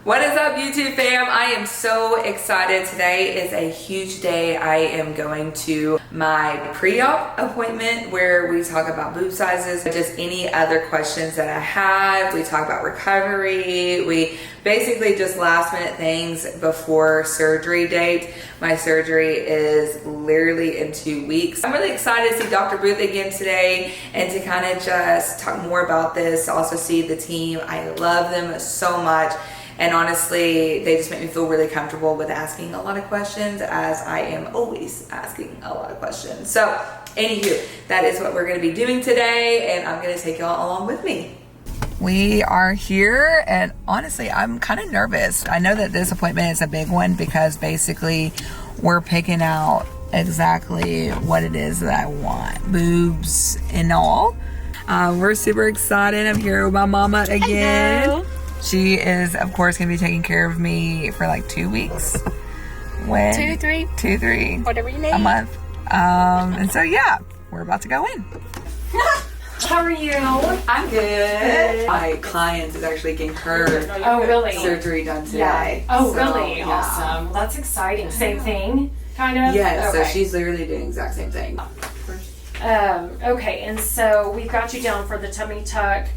What is up, YouTube fam? I am so excited. Today is a huge day. I am going to my pre-op appointment where we talk about boob sizes, just any other questions that I have. We talk about recovery. We basically just last minute things before surgery date. My surgery is literally in 2 weeks. I'm really excited to see Dr. Booth again today and to kind of just talk more about this. Also see the team. I love them so much. And honestly, they just make me feel really comfortable with asking a lot of questions, as I am always asking a lot of questions. So, anywho, that is what we're going to be doing today, and I'm going to take y'all along with me. We are here, and honestly, I'm kind of nervous. I know that this appointment is a big one because basically we're picking out exactly what it is that I want, boobs and all. We're super excited. I'm here with my mama again. Hello. She is, of course, going to be taking care of me for like 2 weeks. When? 2, 3. 2, 3. Whatever you need. A month. And so, yeah, we're about to go in. How are you? I'm good. My client is actually getting her really? surgery done today. Yeah. Oh, So, really? yeah. Awesome. Well, that's exciting. Same thing, kind of? Yes, Okay. so she's literally doing the exact same thing. Okay, and so we've got you down for the tummy tuck,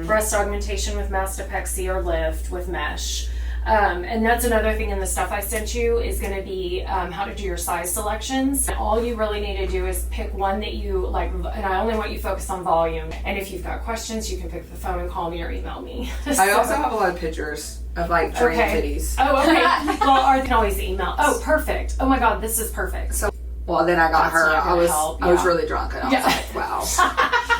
breast augmentation with mastopexy or lift with mesh. And that's another thing in the stuff I sent you is going to be how to do your size selections. All you really need to do is pick one that you like, and I only want you to focus on volume. And if you've got questions, you can pick the phone and call me or email me. I also have a lot of pictures of like drain titties. Oh, okay. Well, or you can always email. Oh, perfect. Oh my God, this is perfect. So. Well, then I got That's her. not I was help, really drunk, and I was like, wow.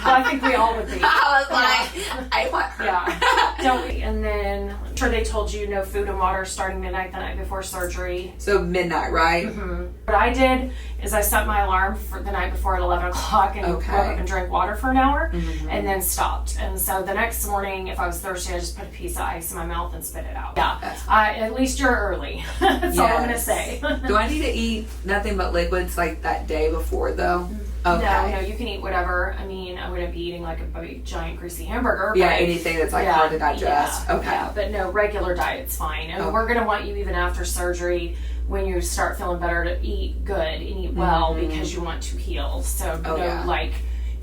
Well, I think we all would be. I was like, I want her. Yeah. Don't we? And then I'm sure they told you no food and water starting midnight the night before surgery. So midnight, right? What I did is I set my alarm for the night before at 11 o'clock and woke up and drank water for an hour and then stopped. And so the next morning, if I was thirsty, I just put a piece of ice in my mouth and spit it out. Yeah. At least you're early. That's all I'm going to say. Do I need to eat nothing but liquids like that day before though? Okay. No, you can eat whatever. I mean, I wouldn't be eating like a big, giant, greasy hamburger. Yeah, but anything that's like hard to digest. Yeah, okay. Yeah, but no, regular diet's fine. And we're going to want you even after surgery, when you start feeling better, to eat good and eat well because you want to heal. So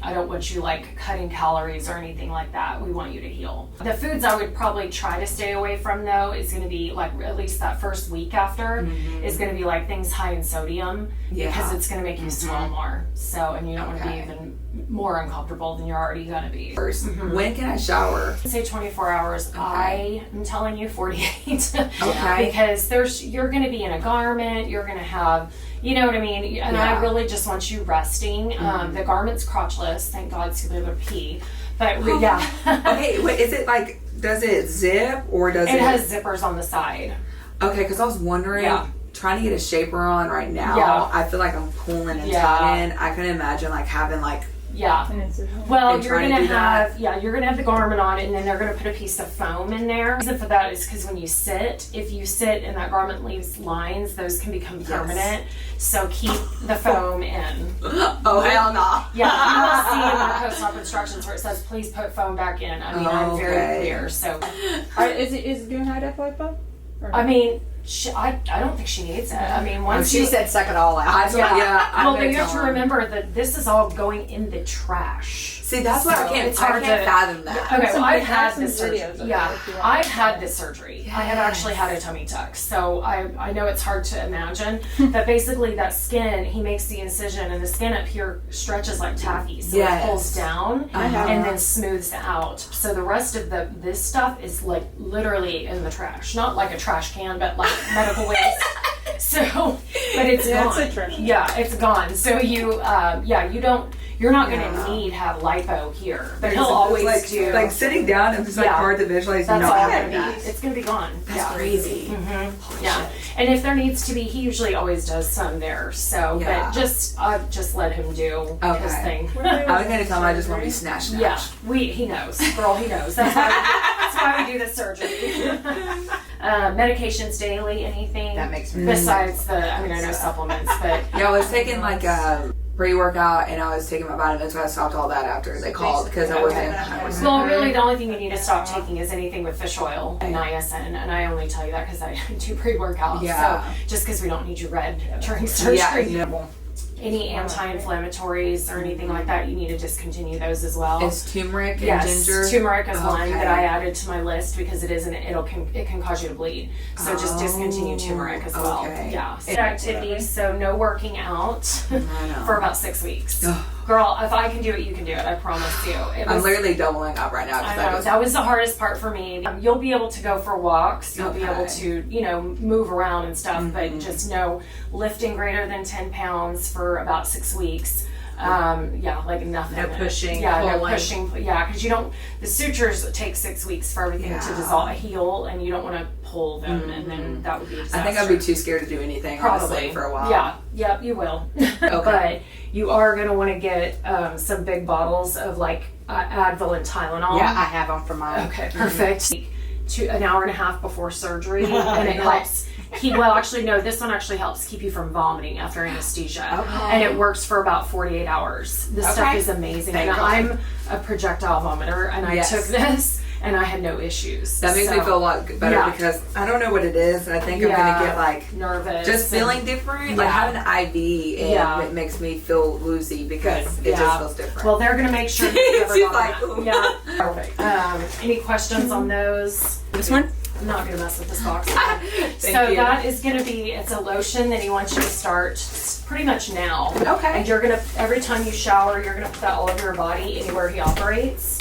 I don't want you like cutting calories or anything like that. We want you to heal. The foods I would probably try to stay away from though is going to be like at least that first week after is going to be like things high in sodium because it's going to make you swell more. So, and you don't want to be even more uncomfortable than you're already going to be. First, when can I shower? Say 24 hours. I am telling you 48. Okay. Because you're going to be in a garment. You're going to have, you know what I mean? And I really just want you resting. The garment's crotchless. Thank God, so they're pee. But Okay, wait, is it like, does it zip or does it? It has zippers on the side. Okay, because I was wondering, trying to get a shaper on right now. Yeah. I feel like I'm pulling and tugging. I can imagine like having like. Yeah. Well, And you're trying gonna to do have you're gonna have the garment on, and then they're gonna put a piece of foam in there. The reason for that is because when you sit, if you sit and that garment leaves lines, those can become permanent. So keep the foam in. Oh hell no! Yeah, you will see in our post-op instructions where it says, "Please put foam back in." I mean, I'm very clear. So, is it doing high def lipo? I mean. I don't think she needs it. I mean, once she said suck it all out. Well, but you have to remember that this is all going in the trash. See, that's why I can't fathom that. Okay, well, I've had this surgery. Videos Yeah, I've had this surgery. I have actually had a tummy tuck. So I know it's hard to imagine, but basically that skin, he makes the incision and the skin up here stretches like taffy. So it pulls down and then smooths out. So the rest of this stuff is like literally in the trash. Not like a trash can, but like medical waste. So, but it's gone. Yeah, it's gone. So you're not going to need have lipo here, but he'll always do. Like sitting down, it's just like hard to visualize. That's not all having going to be. It's going to be gone. That's crazy. Yeah, and if there needs to be, he usually always does some there. So, but just let him do his thing. I was going to tell him I just want to be snatched. Yeah, he knows, girl. He knows. That's why we do this surgery. Medications daily, anything That makes me besides I know supplements, but Yeah, I was taking like a pre-workout and I was taking my vitamins, so I stopped all that after they called because I wasn't. well, really, the only thing you need to stop taking is anything with fish oil and niacin, and I only tell you that because I do pre-workouts. Yeah. So just because we don't need you red during surgery. Yeah, no. Any anti-inflammatories or anything like that, you need to discontinue those as well. Is turmeric and Yes, ginger? turmeric is one Okay. that I added to my list because it can cause you to bleed. So just discontinue turmeric as well. Okay. Yeah. So activities, so no working out know. for about 6 weeks. Ugh. Girl, if I can do it, you can do it. I promise you. I'm literally doubling up right now. 'Cause I know, that was the hardest part for me. You'll be able to go for walks. You'll be able to, move around and stuff, but just no lifting greater than 10 pounds for about 6 weeks. Like nothing. No pushing, Yeah, no pulling. pushing. Yeah, because the sutures take 6 weeks for everything to dissolve, heal, and you don't want to pull them, and then that would be a disaster. I think I'd be too scared to do anything, honestly, for a while. Yeah, yep, you will. But you are going to want to get some big bottles of like Advil and Tylenol. Yeah, I have them for mine. Okay, perfect. An hour and a half before surgery, and it helps. This one actually helps keep you from vomiting after anesthesia, and it works for about 48 hours. This stuff is amazing, and I'm a projectile vomiter, and I took this, and I had no issues. That makes me feel a lot better because I don't know what it is. I think I'm gonna get like nervous, just feeling different. Like having an IV, and it makes me feel woozy because it just feels different. Well, they're gonna make sure that you've ever She's gone like, that. ooh. Yeah, perfect. Any questions on those? This one? I'm not gonna mess with this box. Thank you. That is gonna be, it's a lotion that he wants you to start pretty much now. Okay. And you're gonna, every time you shower, you're gonna put that all over your body, anywhere he operates.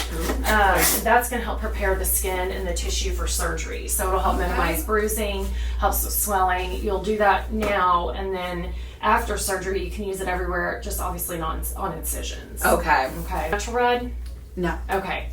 That's gonna help prepare the skin and the tissue for surgery. So it'll help minimize bruising, helps with swelling. You'll do that now, and then after surgery, you can use it everywhere, just obviously not on incisions. Okay. Okay. Natural red? No. Okay,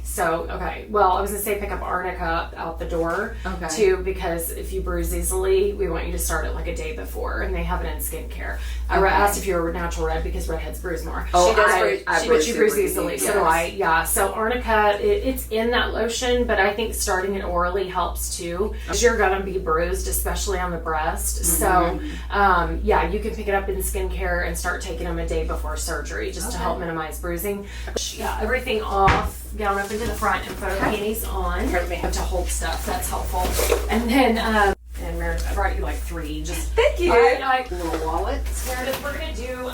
well, I was gonna say pick up arnica out the door too, because if you bruise easily, we want you to start it like a day before, and they have it in skincare. I asked if you were natural red because redheads bruise more. Oh, she does I but you bruise super easily. easy, So do I. Yeah. So arnica, it's in that lotion, but I think starting it orally helps too. You're gonna be bruised, especially on the breast. So you can pick it up in skincare and start taking them a day before surgery, just to help minimize bruising. Yeah, everything off, gown up into the front, and photo panties on to hold stuff. That's helpful. And then, and Meredith, I brought you like 3. Just Thank you. Little wallets. Meredith, we're gonna do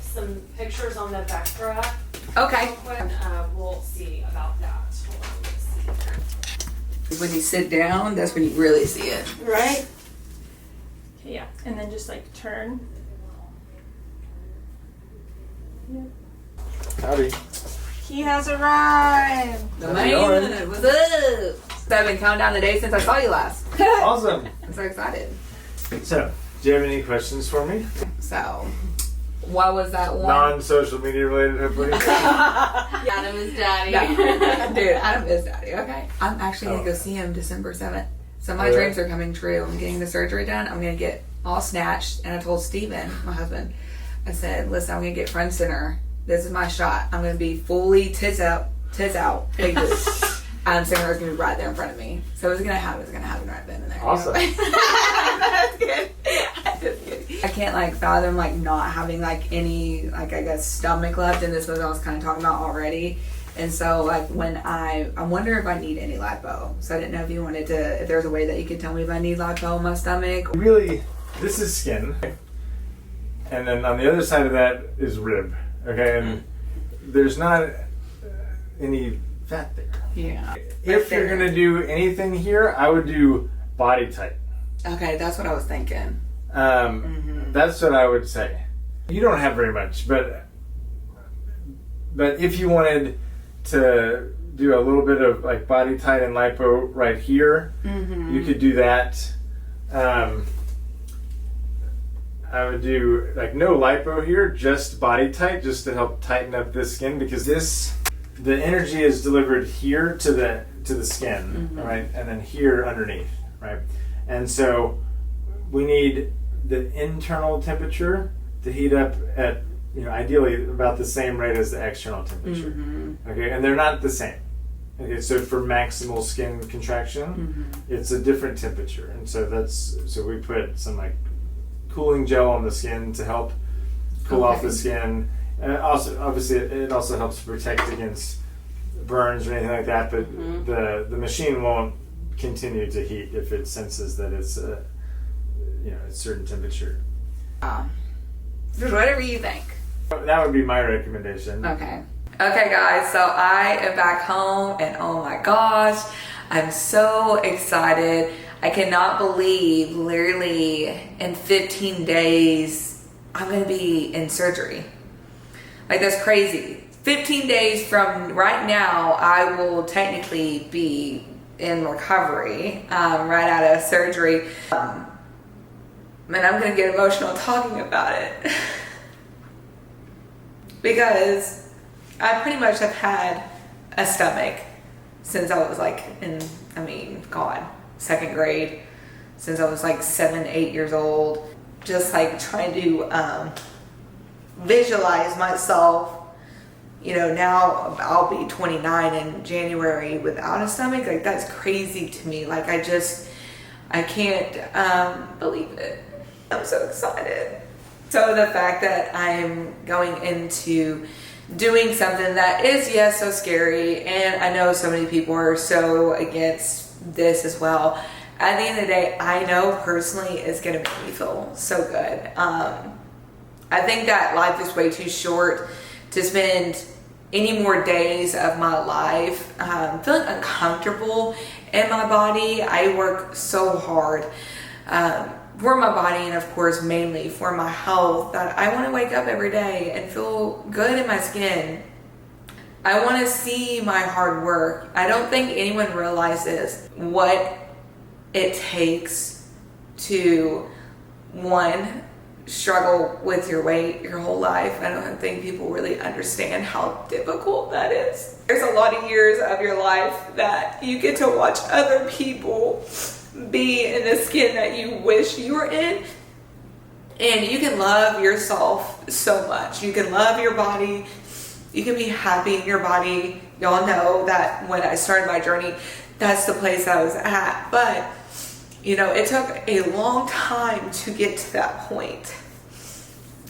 some pictures on the Vectra. Okay. Real quick, and we'll see about that. Hold on, let's see. When you sit down, that's when you really see it. Right? Yeah, and then just like turn. Howdy. He has arrived. The man, what's up? So I've been counting down the days since I saw you last. Awesome. I'm so excited. So, do you have any questions for me? So, what was that one? Non-social media related, hopefully. Adam is daddy. No. Dude, Adam is daddy, okay? I'm actually going to go see him December 7th. So my dreams are coming true. I'm getting the surgery done. I'm going to get all snatched. And I told Steven, my husband, I said, listen, I'm going to get front center. This is my shot. I'm going to be fully tits out, big boobs. Sarah's going to be right there in front of me. So it's going to happen. It's going to happen right then and there. Awesome. That's good. Just kidding. I can't like fathom like not having like any like I guess stomach left, and this was what I was kind of talking about already. And so like when I wonder if I need any lipo. So I didn't know if you wanted to, if there's a way that you could tell me if I need lipo in my stomach. Really, this is skin. And then on the other side of that is rib. Okay, and there's not any fat there. Yeah. If you're going to do anything here, I would do body type. Okay, that's what I was thinking. That's what I would say. You don't have very much, but if you wanted to do a little bit of like body tight and lipo right here, you could do that. I would do like no lipo here, just body tight, just to help tighten up this skin, because the energy is delivered here to the skin, right, and then here underneath, right, and so we need the internal temperature to heat up at ideally about the same rate as the external temperature. Okay, and they're not the same. Okay, so for maximal skin contraction, it's a different temperature, and so we put some like cooling gel on the skin to help cool off the skin. And also, obviously, it also helps protect against burns or anything like that. But the machine won't continue to heat if it senses that it's a certain temperature. Just whatever you think. That would be my recommendation. Okay guys, so I am back home and oh my gosh, I'm so excited. I cannot believe literally in 15 days I'm gonna be in surgery. Like, that's crazy. 15 days from right now, I will technically be in recovery, right out of surgery. And I'm gonna get emotional talking about it. Because I pretty much have had a stomach since I was like second grade, since I was like 7, 8 years old. Just like trying to visualize myself, now I'll be 29 in January without a stomach. Like, that's crazy to me. Like, I can't believe it. I'm so excited. So the fact that I'm going into doing something that is, yes, so scary, and I know so many people are so against this as well. At the end of the day, I know personally it's going to make me feel so good. I think that life is way too short to spend any more days of my life feeling uncomfortable in my body. I work so hard for my body, and of course mainly for my health, that I want to wake up every day and feel good in my skin. I want to see my hard work. I don't think anyone realizes what it takes to, one, struggle with your weight your whole life. I don't think people really understand how difficult that is. There's a lot of years of your life that you get to watch other people be in the skin that you wish you were in, and you can love yourself so much. You can love your body. You can be happy in your body. Y'all know that when I started my journey, that's the place I was at. But it took a long time to get to that point.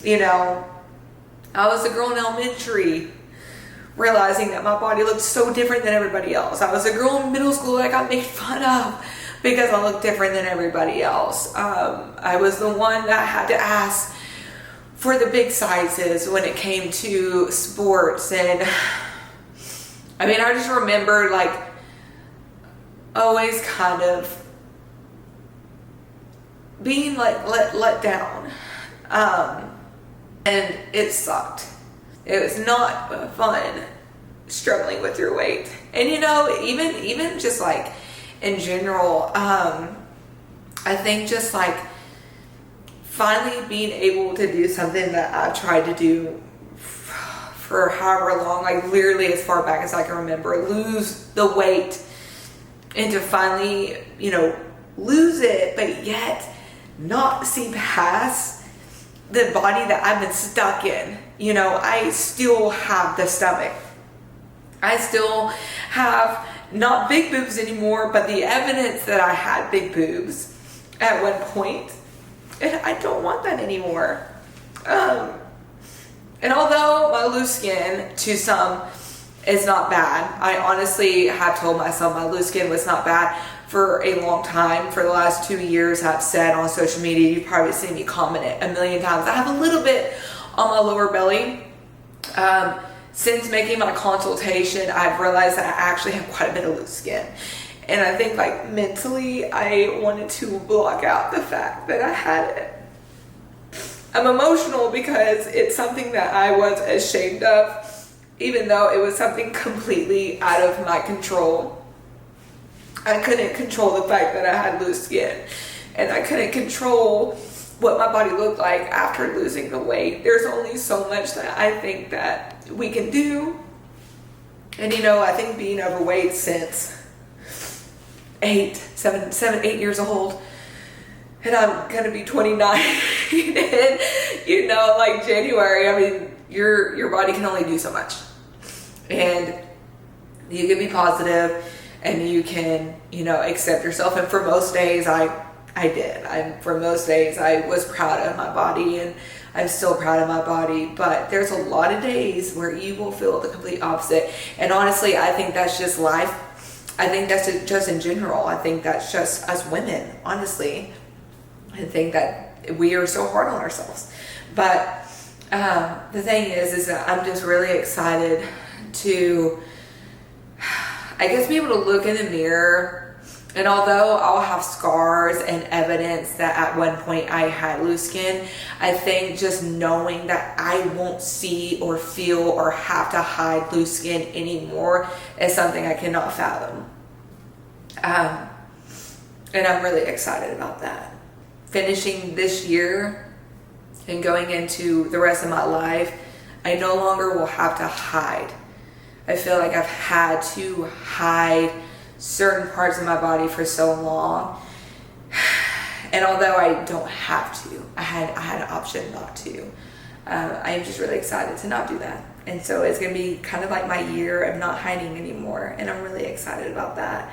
I was a girl in elementary realizing that my body looked so different than everybody else. I was a girl in middle school that I got made fun of because I looked different than everybody else. I was the one that had to ask for the big sizes when it came to sports. And I just remember always kind of being let down. And it sucked. It was not fun struggling with your weight. And even just in general, I think just finally being able to do something that I've tried to do for however long, literally as far back as I can remember, lose the weight, and to finally, lose it, but yet not see past the body that I've been stuck in. I still have the stomach. I still have not big boobs anymore, but the evidence that I had big boobs at one point, and I don't want that anymore. And although my loose skin to some is not bad, I honestly have told myself my loose skin was not bad for a long time. For the last 2 years, I've said on social media, you've probably seen me comment it a million times, I have a little bit on my lower belly. Since making my consultation, I've realized that I actually have quite a bit of loose skin. And I think mentally, I wanted to block out the fact that I had it. I'm emotional because it's something that I was ashamed of, even though it was something completely out of my control. I couldn't control the fact that I had loose skin, and I couldn't control what my body looked like after losing the weight. There's only so much that I think that we can do. And I think being overweight since 8 years old, and I'm gonna be 29 in January. Your body can only do so much, and You can be positive and you can, you know, accept yourself. And for most days, I did. For most days, I was proud of my body, and I'm still proud of my body. But there's a lot of days where you will feel the complete opposite. And honestly, I think that's just life. I think that's just in general. I think that's just us women, honestly. I think that we are so hard on ourselves. But the thing is that I'm just really excited to, I guess, be able to look in the mirror. And although I'll have scars and evidence that at one point I had loose skin, I think just knowing that I won't see or feel or have to hide loose skin anymore is something I cannot fathom. And I'm really excited about that. Finishing this year and going into the rest of my life, I no longer will have to hide. I feel like I've had to hide certain parts of my body for so long, and although I don't have to, I had an option not to. I am just really excited to not do that, and so it's gonna be kind of like my year of not hiding anymore, and I'm really excited about that.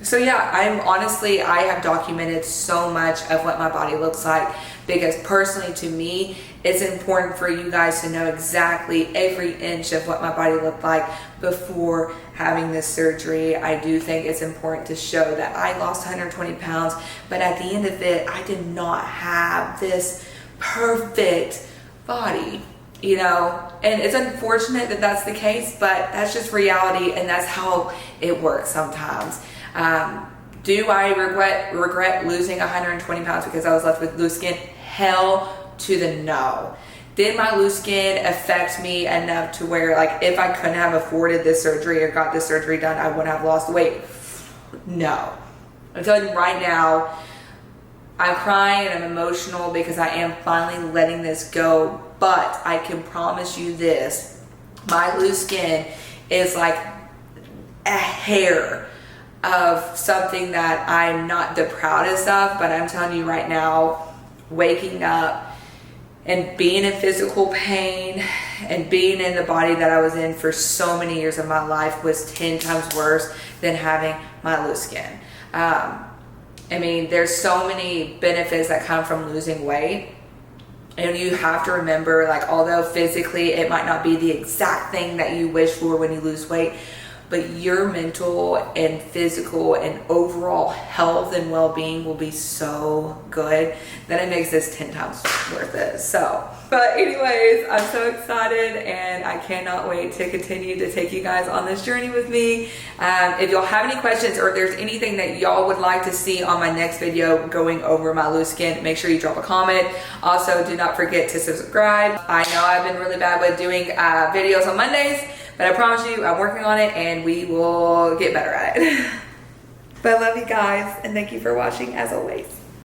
So yeah, I have documented so much of what my body looks like, because personally to me, it's important for you guys to know exactly every inch of what my body looked like before having this surgery. I do think it's important to show that I lost 120 pounds, but at the end of it, I did not have this perfect body, you know, and it's unfortunate that that's the case, but that's just reality, and that's how it works sometimes. Do I regret losing 120 pounds because I was left with loose skin? Hell to the no. Did my loose skin affect me enough to where, like, if I couldn't have afforded this surgery or got this surgery done, I wouldn't have lost weight? No. I'm telling you right now, I'm crying and I'm emotional because I am finally letting this go. But I can promise you this, my loose skin is like a hair of something that I'm not the proudest of, but I'm telling you right now, waking up and being in physical pain and being in the body that I was in for so many years of my life was 10 times worse than having my loose skin. I mean, there's so many benefits that come from losing weight. And you have to remember, like, although physically it might not be the exact thing that you wish for when you lose weight, but your mental and physical and overall health and well-being will be so good that it makes this 10 times worth it. So, but anyways, I'm so excited and I cannot wait to continue to take you guys on this journey with me. If y'all have any questions or if there's anything that y'all would like to see on my next video going over my loose skin, make sure you drop a comment. Also, do not forget to subscribe. I know I've been really bad with doing videos on Mondays, but I promise you, I'm working on it and we will get better at it. But I love you guys and thank you for watching as always.